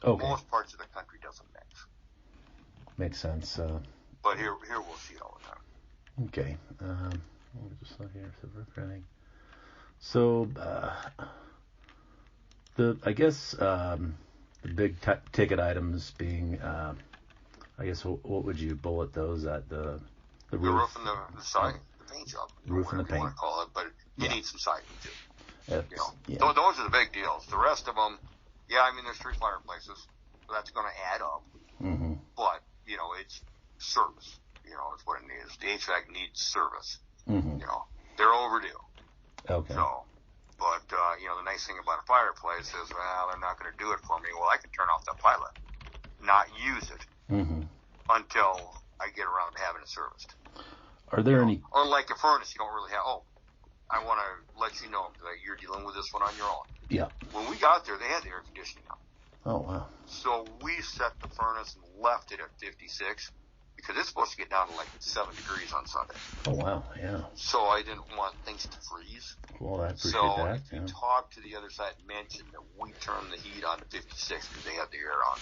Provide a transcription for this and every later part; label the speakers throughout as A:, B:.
A: Okay.
B: Most parts of the country doesn't mix.
A: Makes sense.
B: But here we'll see it all the time.
A: Okay. Let me just look here. So, I guess the big ticket items being, I guess what would you bullet those at? The
B: The
A: roof,
B: roof and the siding, the paint job,
A: roof and the
B: whatever you want
A: paint.
B: to call it, but you
A: Yeah.
B: need some siding too.
A: Yeah.
B: Those are the big deals. The rest of them, yeah, I mean, there's 3 fireplaces, so that's going to add up.
A: Mm-hmm.
B: But it's service. It's what it needs. The HVAC needs service.
A: Mm-hmm.
B: They're overdue.
A: Okay.
B: So, but the nice thing about a fireplace is, well, they're not going to do it for me. Well, I can turn off that pilot, not use it
A: Mm-hmm.
B: until I get around to having it serviced.
A: Are there any?
B: Unlike a furnace, you don't really have. Oh, I want to let you know that you're dealing with this one on your own.
A: Yeah.
B: When we got there, they had the air conditioning on.
A: Oh wow.
B: So we set the furnace and left it at 56 because it's supposed to get down to like 7 degrees on Sunday.
A: Oh wow. Yeah.
B: So I didn't want things to freeze.
A: Well, I appreciate
B: So
A: that.
B: if you talk to the other side, mention that we turn the heat on to 56 because they had the air on.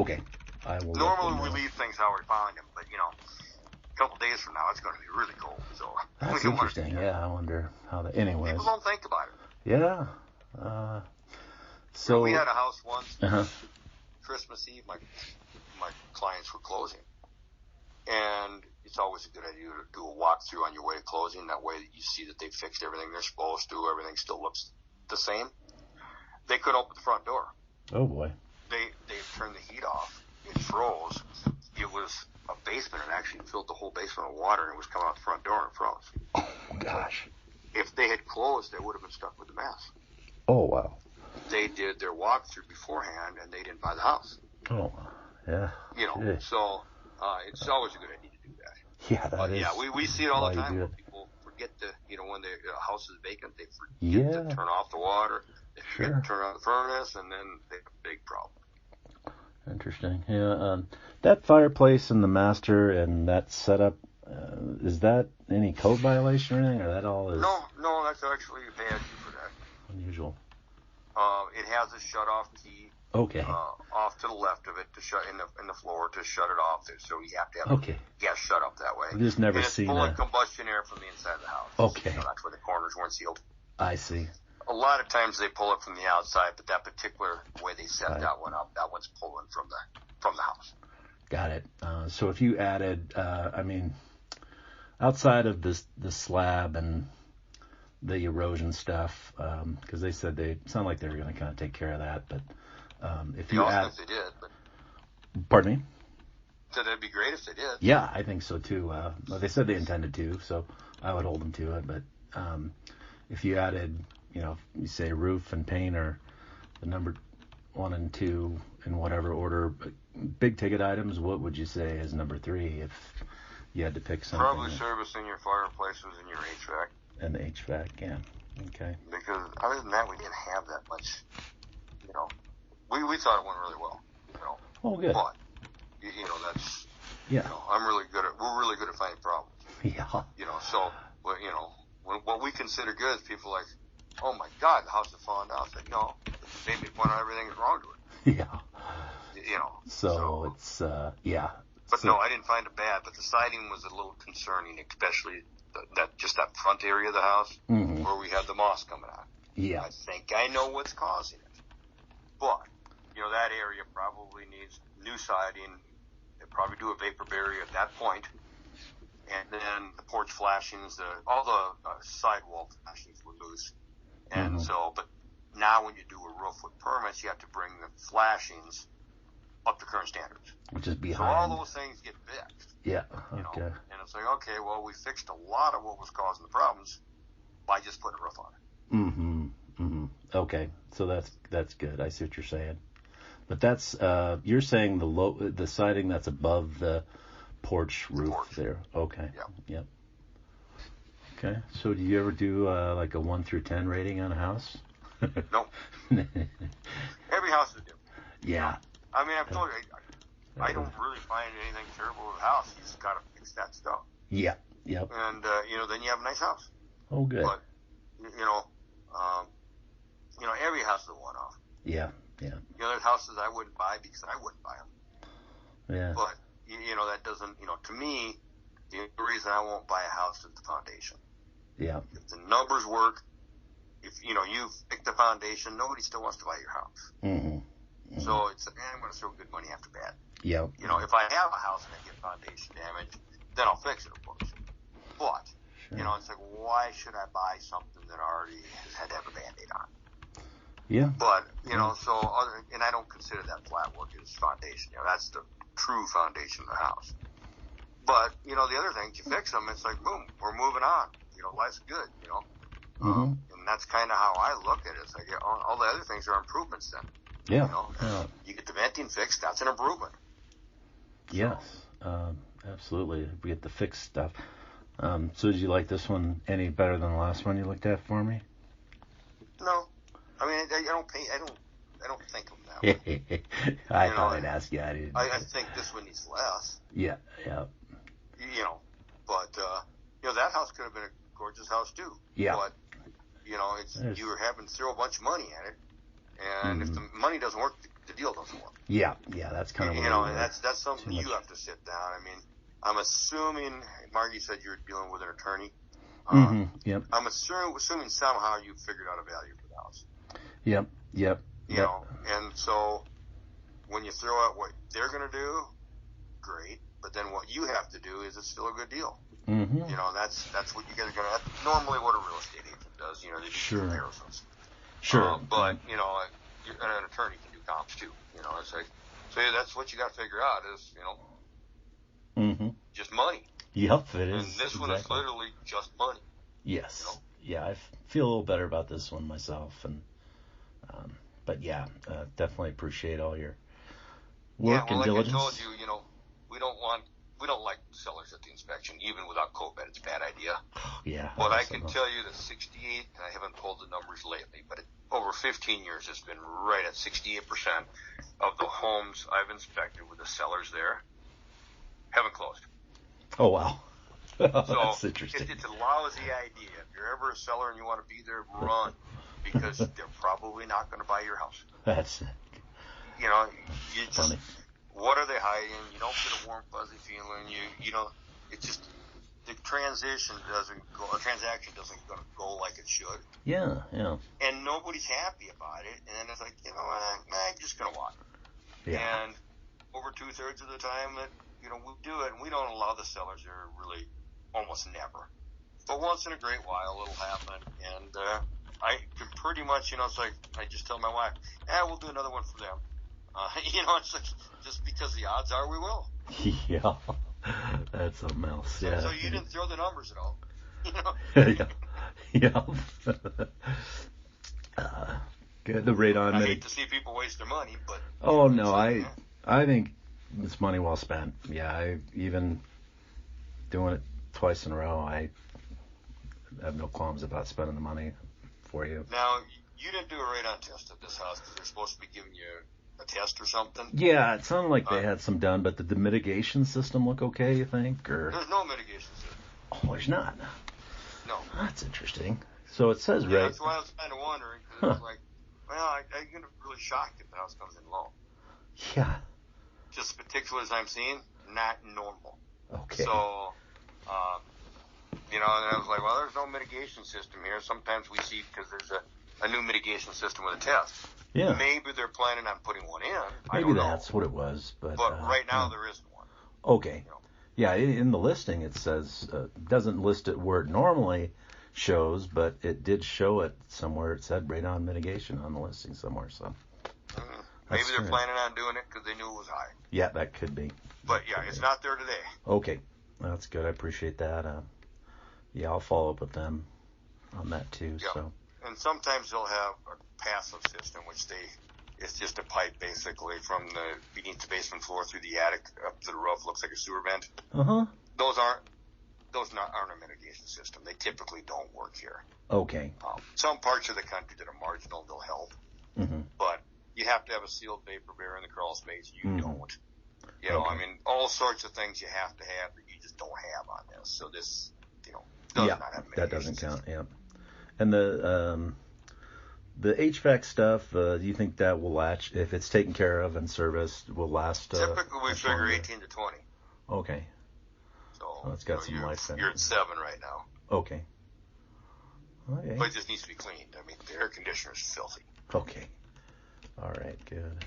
A: Okay. I will.
B: Normally we leave things how we find them, but a couple days from now it's going to be really cold. So
A: That's interesting. Yeah, I wonder how that. Anyways.
B: People don't think about it.
A: Yeah. So
B: we had a house once.
A: Uh-huh.
B: Christmas Eve, my clients were closing, and it's always a good idea to do a walkthrough on your way to closing. That way, you see that they fixed everything they're supposed to. Everything still looks the same. They couldn't open the front door.
A: Oh boy.
B: They turned the heat off. It froze. It was a basement. It actually filled the whole basement with water, and it was coming out the front door and it froze.
A: Oh gosh.
B: If they had closed, they would have been stuck with the mess.
A: Oh wow.
B: They did their walkthrough beforehand, and they didn't buy the house.
A: Oh yeah.
B: So it's always a good idea to do that.
A: Yeah, that is.
B: Yeah, we see it all the time where people forget to, when the house is vacant, they forget to turn off the water, they forget to turn on the furnace, and then they have a big problem.
A: Interesting. Yeah, that fireplace and the master and that setup, is that any code violation or anything, or that all is?
B: No, that's actually a bad for that.
A: Unusual.
B: It has a shut-off key.
A: Okay.
B: Off to the left of it to shut in the floor to shut it off. So you have to have gas shut up that way.
A: I've just never seen
B: pulling combustion air from the inside of the house.
A: Okay.
B: That's where the corners weren't sealed.
A: I see.
B: A lot of times they pull it from the outside, but that particular way they set that one up, that one's pulling from the house.
A: Got it. So if you added, outside of the slab and the erosion stuff, because they said they sound like they were going to kind of take care of that, but if you add,
B: if they did, but
A: pardon me.
B: So that'd be great if they did.
A: Yeah, I think so too. They said they intended to, so I would hold them to it. But if you added, you say roof and paint or the number 1 and 2 in whatever order, big ticket items, what would you say is number 3 if you had to pick something?
B: Probably servicing your fireplaces and your HVAC.
A: And the HVAC, yeah. Okay.
B: Because other than that, we didn't have that much. We thought it went really well.
A: Oh, good.
B: But that's.
A: Yeah.
B: We're really good at finding problems.
A: Yeah.
B: So what we consider good is people like, oh my God, the house is falling down. I said, no, maybe point out everything is wrong to it.
A: Yeah. So it's yeah.
B: But no, I didn't find it bad. But the siding was a little concerning, especially that front area of the house where we had the moss coming out.
A: Yeah.
B: I think I know what's causing it. But that area probably needs new siding. They probably do a vapor barrier at that point. And then the porch flashings, all the sidewall flashings were loose. And but now when you do a roof with permits, you have to bring the flashings up to current standards.
A: Which is behind.
B: So all those things get fixed.
A: Yeah. Okay.
B: And it's like, okay, well, we fixed a lot of what was causing the problems by just putting a roof on it.
A: Okay. So that's good. I see what you're saying. But that's you're saying the siding that's above the porch roof there. Okay.
B: Yeah.
A: Yep. Okay. So do you ever do like a 1 through 10 rating on a house?
B: No. Every house is different.
A: Yeah.
B: I mean, I've told you, I don't really find anything terrible with a house. You just got to fix that stuff.
A: Yeah. Yep.
B: And then you have a nice house.
A: Oh, good.
B: But every house is a one-off.
A: Yeah. Yeah.
B: You know, there's houses I wouldn't buy because I wouldn't buy them.
A: Yeah.
B: But, you know, that doesn't, you know, to me, the only reason I won't buy a house is the foundation.
A: Yeah.
B: If the numbers work, if, you know, you pick the foundation, nobody still wants to buy your house.
A: Mm-hmm. Mm-hmm.
B: So it's, I'm going to throw good money after bad.
A: Yeah.
B: You know, if I have a house and I get foundation damage, then I'll fix it, of course. But,
A: Sure.
B: you know, it's like, why should I buy something that already has had to have a Band-Aid on?
A: Yeah.
B: But, you know, so, and I don't consider that flat work as foundation. You know, that's the true foundation of the house. But, you know, the other things, you fix them, it's like, boom, we're moving on. You know, life's good, you know.
A: Mm-hmm.
B: And that's kind of how I look at it. It's like, all the other things are improvements then.
A: Yeah.
B: You know, you get the venting fixed, that's an improvement.
A: Yes. Absolutely. We get the fixed stuff. So did you like this one any better than the last one you looked at for me?
B: No. I mean, I don't think of them that way.
A: I thought I'd ask you. I didn't.
B: I think this one needs less.
A: Yeah. Yeah.
B: You know, but, you know, that house could have been a gorgeous house too.
A: Yeah.
B: But, you know, you were having to throw a bunch of money at it. And if the money doesn't work, the deal doesn't work.
A: Yeah. Yeah. That's kind of
B: you know, and that's something you have to sit down. I mean, I'm assuming, Margie said you're dealing with an attorney.
A: Yep.
B: I'm assuming somehow you figured out a value for the house.
A: Yep.
B: You know, and so when you throw out what they're going to do, great. But then what you have to do is it's still a good deal.
A: Mm-hmm.
B: You know, that's what you guys are going to have. Normally what a real estate agent does, you know, they do comparisons.
A: Sure.
B: But, you know, an attorney can do comps too. You know, it's like, so yeah, that's what you got to figure out is, you know, just money.
A: Yep, it is.
B: And this one is literally just money.
A: Yes.
B: You know?
A: Yeah, I feel a little better about this one myself. And but yeah, definitely appreciate all your work and diligence.
B: Like I told you, you know, we don't like sellers at the inspection, even without COVID. It's a bad idea.
A: Yeah.
B: But I can tell you that 68, and I haven't pulled the numbers lately, but over 15 years, it's been right at 68% of the homes I've inspected with the sellers there haven't closed.
A: Oh, wow.
B: So
A: that's interesting.
B: It's a lousy idea. If you're ever a seller and you want to be there, run, because they're probably not going to buy your house.
A: That's
B: you know, you just
A: funny.
B: What are they hiding? You don't get a warm fuzzy feeling. You know, it's just the transaction doesn't go like it should.
A: Yeah.
B: And nobody's happy about it. And then it's like, you know, I'm just gonna watch.
A: Yeah.
B: And over 2/3 of the time that we do it, and we don't allow the sellers there really almost never. But once in a great while, it'll happen. And I can pretty much, you know, it's like I just tell my wife, we'll do another one for them. You know, it's like just because the odds are we will.
A: Yeah, that's something else. Yeah.
B: So you didn't throw the numbers at all. You know?
A: Yeah. Good. The radon.
B: I hate to see people waste their money, but.
A: Oh no, I think it's money well spent. Yeah, I even doing it twice in a row. I have no qualms about spending the money for you.
B: Now, you didn't do a radon test at this house because they're supposed to be giving you a test or something?
A: Yeah, it sounded like they had some done, but did the mitigation system look okay, you think? Or
B: there's no mitigation system.
A: Oh, there's not?
B: No.
A: That's interesting. So it says
B: right. That's why I was kind of wondering, because it's like, well, I'm going to be really shocked if the house comes in low.
A: Yeah.
B: Just particulars I'm seeing, not normal.
A: Okay.
B: So, you know, and I was like, well, there's no mitigation system here. Sometimes we see, because there's a new mitigation system with a test.
A: Yeah.
B: Maybe they're planning on putting one in.
A: Maybe that's what it was. But
B: right now there isn't one.
A: Okay. You know? Yeah, in the listing it says, doesn't list it where it normally shows, but it did show it somewhere. It said radon mitigation on the listing somewhere. So
B: maybe they're planning on doing it because they knew it was high.
A: Yeah, that could be.
B: But yeah, it's not there today.
A: Okay. That's good. I appreciate that. Yeah, I'll follow up with them on that too.
B: Yeah.
A: So.
B: And sometimes they'll have a passive system, which it's just a pipe basically from the beneath the basement floor through the attic up to the roof. Looks like a sewer vent. Those aren't a mitigation system. They typically don't work here.
A: Okay.
B: Some parts of the country that are marginal, they'll help. But you have to have a sealed vapor barrier in the crawl space. You don't. You know, I mean, all sorts of things you have to have that you just don't have on this. So this, you know, does not have a mitigation
A: that doesn't
B: system.
A: count. Yeah. And The HVAC stuff, do you think that will latch, if it's taken care of and serviced, will last?
B: Typically, we figure
A: longer?
B: 18 to 20.
A: Okay.
B: So
A: Well, it's got some life in
B: you're
A: it.
B: at 7 right now.
A: Okay. Okay.
B: But it just needs to be cleaned. I mean, the air conditioner is filthy.
A: Okay. All right. Good.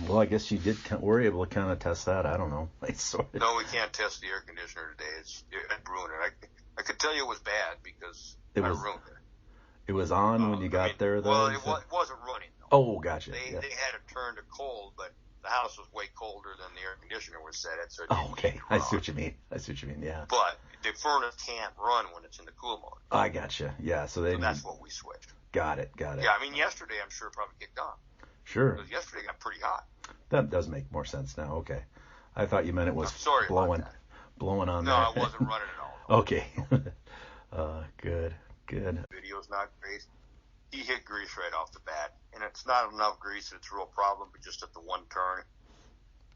A: Well, I guess you were able to kind of test that. I don't know. I sort of.
B: No, we can't test the air conditioner today. It ruined it. I could tell you it was bad because I ruined it.
A: It was on when you got there, though?
B: Well, it wasn't running, though.
A: Oh, gotcha.
B: They
A: Yeah.
B: had it turned to cold, but the house was way colder than the air conditioner was set at. So
A: Oh, okay. I see what you mean. Yeah.
B: But the furnace can't run when it's in the cool mode.
A: I gotcha. Yeah. So
B: That's what we switched.
A: Got it.
B: Yeah, I mean, yesterday I'm sure it probably kicked on.
A: Sure.
B: Because yesterday got pretty hot.
A: That does make more sense now. Okay. I thought you meant it was
B: I'm sorry
A: blowing
B: about that.
A: blowing on
B: No,
A: there.
B: it wasn't running at all.
A: Okay. Good.
B: Video's not great. He hit grease right off the bat, and it's not enough grease that it's a real problem, but just at the one turn,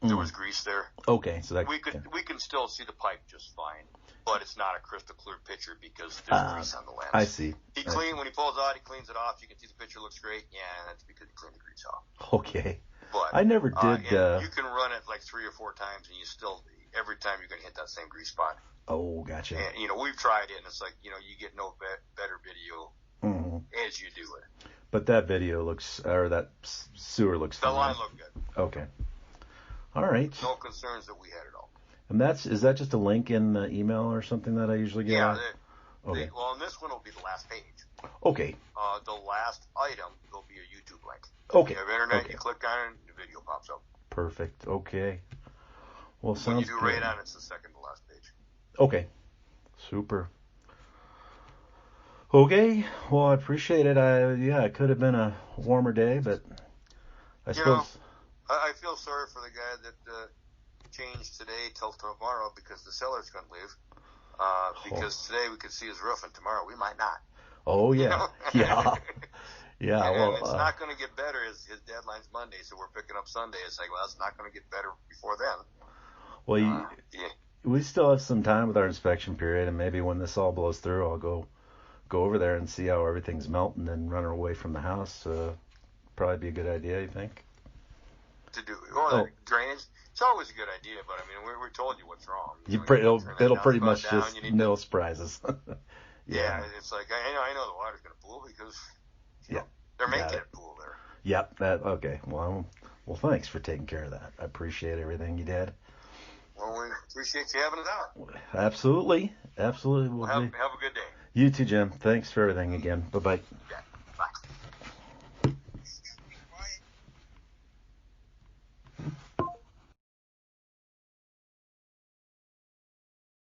B: there was grease there.
A: Okay, so that
B: We can still see the pipe just fine, but it's not a crystal clear picture because there's grease on the lens.
A: I see.
B: When he pulls out, he cleans it off. You can see the picture looks great. Yeah, that's because he cleaned the grease off.
A: Okay.
B: But
A: I never did.
B: You can run it like 3 or 4 times, and you still every time you're going to hit that same grease spot.
A: Oh, gotcha.
B: And we've tried it, and it's like you get no better video as you do it.
A: But that video that sewer looks fine.
B: The line looked good.
A: Okay. All right.
B: No concerns that we had at all.
A: And is that just a link in the email or something that I usually get?
B: Yeah.
A: Okay.
B: Well, and this one will be the last page.
A: Okay.
B: The last item will be a YouTube link.
A: Okay.
B: If you have internet,
A: Okay.
B: you click on it, the video pops up.
A: Perfect. Okay. Well, sounds good.
B: When you do radon, it's the second to last page.
A: Okay. Super. Okay. Well, I appreciate it. It could have been a warmer day, but I suppose.
B: I feel sorry for the guy that changed today till tomorrow because the sellers couldn't leave. Because today we could see his roof, and tomorrow we might not.
A: Oh yeah. Yeah. Yeah.
B: And
A: well,
B: it's not going to get better. His deadline's Monday, so we're picking up Sunday. It's like, well, it's not going to get better before then.
A: Well, we still have some time with our inspection period, and maybe when this all blows through, I'll go over there and see how everything's melting and run away from the house. Probably be a good idea, you think?
B: To do drainage, it's always a good idea. But I mean, we told you what's wrong.
A: It'll pretty much just no surprises.
B: Yeah, it's like I know the water's going to pool because they're making it pool there.
A: Yep. Okay. Well, thanks for taking care of that. I appreciate everything you did.
B: Well, we appreciate you having us out.
A: Absolutely.
B: Well, have a good day.
A: You too, Jim. Thanks for everything again. Bye-bye.
B: Yeah.